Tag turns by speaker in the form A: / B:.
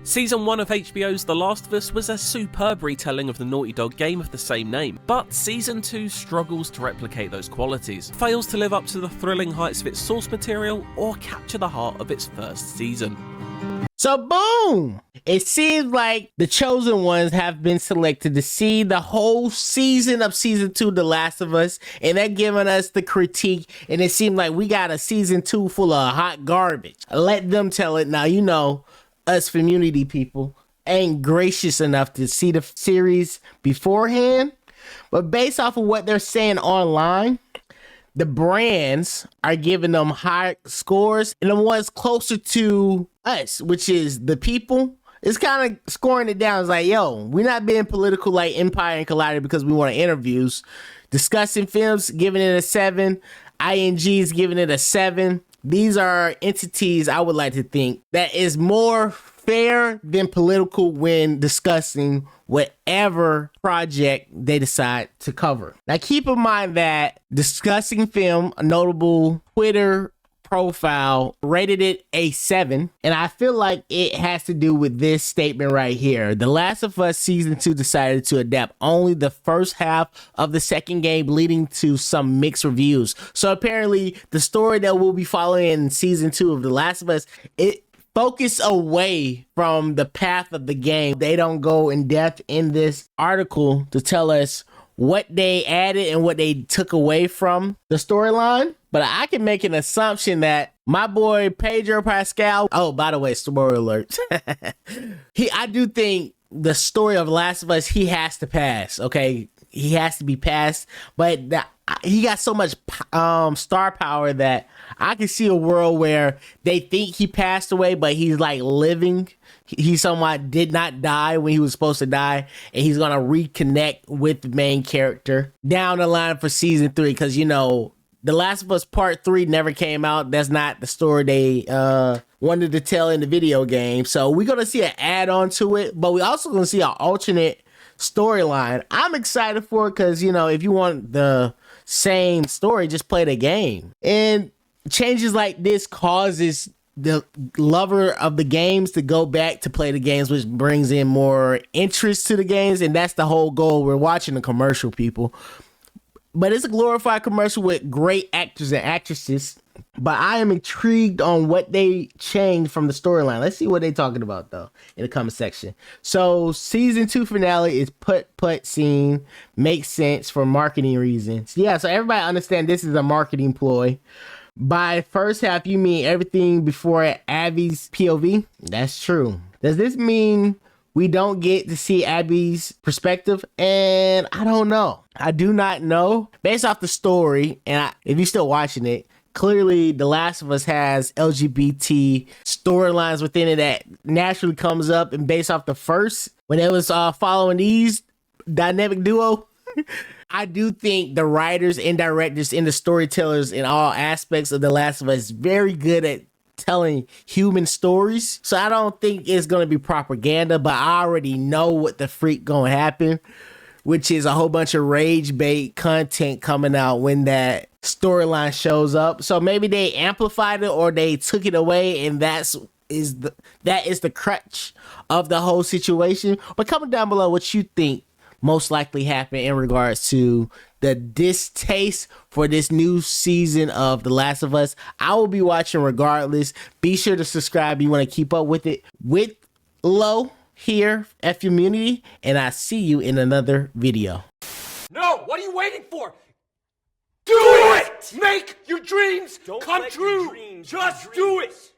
A: Season 1 of HBO's The Last of Us was a superb retelling of the Naughty Dog game of the same name, but Season 2 struggles to replicate those qualities, fails to live up to the thrilling heights of its source material, or capture the heart of its first season.
B: So boom! It seems like the chosen ones have been selected to see the whole season of Season 2 The Last of Us, and they're giving us the critique, and it seemed like we got a Season 2 full of hot garbage. Let them tell it. Now, you know, us community people ain't gracious enough to see the series beforehand, but based off of what they're saying online, the brands are giving them high scores, and the ones closer to us, which is the people, it's kind of scoring it down. It's like, yo, we're not being political like Empire and Collider because we want interviews. Discussing Films giving it a 7. ING's giving it a 7. These are entities I would like to think that is more fair than political when discussing whatever project they decide to cover. Now keep in mind that Discussing Film, a notable Twitter profile, rated it a 7, and I feel like it has to do with this statement right here. The Last of Us Season 2 decided to adapt only the first half of the second game, leading to some mixed reviews. So apparently the story that we'll be following in Season 2 of The Last of Us, it focus away from the path of the game. They don't go in depth in this article to tell us what they added and what they took away from the storyline. But I can make an assumption that my boy Pedro Pascal, oh, by the way, spoiler alert, I do think the story of Last of Us, he has to pass, okay? He has to be passed, but he got so much star power that I can see a world where they think he passed away, but he's like living. He somewhat did not die when he was supposed to die, and he's gonna reconnect with the main character down the line for Season 3, because, you know, The Last of Us Part 3 never came out. That's not the story they wanted to tell in the video game. So we're gonna see an add-on to it, but we also gonna see an alternate storyline. I'm excited for it because, you know, if you want the same story, just play the game. And changes like this causes the lover of the games to go back to play the games, which brings in more interest to the games, and that's the whole goal. We're watching the commercial, people. But it's a glorified commercial with great actors and actresses. But I am intrigued on what they changed from the storyline. Let's see what they're talking about, though, in the comment section. So, Season 2 finale is put scene. Makes sense for marketing reasons. Yeah, so everybody understand this is a marketing ploy. By first half, you mean everything before Abby's POV? That's true. Does this mean we don't get to see Abby's perspective? And I don't know. I do not know. Based off the story, and if you're still watching it, clearly The Last of Us has LGBT storylines within it that naturally comes up. And based off the first, when it was following these dynamic duo, I do think the writers and directors and the storytellers in all aspects of The Last of Us is very good at telling human stories. So I don't think it's going to be propaganda, but I already know what the freak going to happen, which is a whole bunch of rage bait content coming out when that storyline shows up. So maybe they amplified it or they took it away, and that is the crutch of the whole situation. But comment down below what you think most likely happened in regards to the distaste for this new season of The Last of Us. I will be watching regardless. Be sure to subscribe if you want to keep up with it. With Low here at Community, and I see you in another video.
C: No, what are you waiting for? Do it! Make your dreams come true! Just do it!